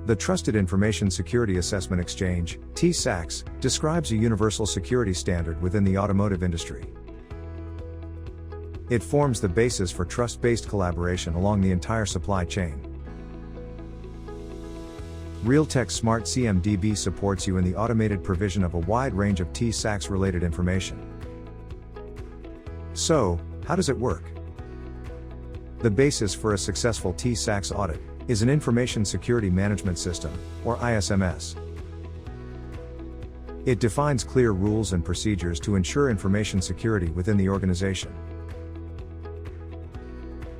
The Trusted Information Security Assessment Exchange, TISAX, describes a universal security standard within the automotive industry. It forms the basis for trust-based collaboration along the entire supply chain. Realtek's Smart CMDB supports you in the automated provision of a wide range of TISAX-related information. So, how does it work? The basis for a successful TISAX audit is an Information Security Management System, or ISMS. It defines clear rules and procedures to ensure information security within the organization.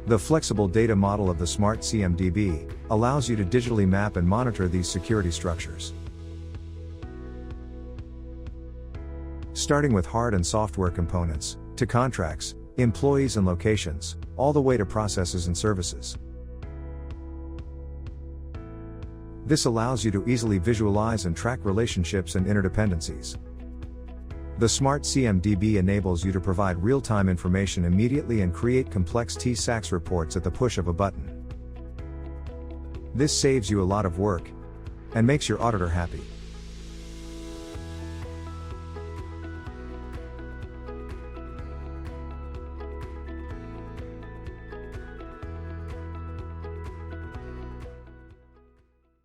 The flexible data model of the Smart CMDB allows you to digitally map and monitor these security structures. Starting with hard and software components, to contracts, employees and locations, all the way to processes and services. This allows you to easily visualize and track relationships and interdependencies. The Smart CMDB enables you to provide real-time information immediately and create complex TISAX reports at the push of a button. This saves you a lot of work and makes your auditor happy.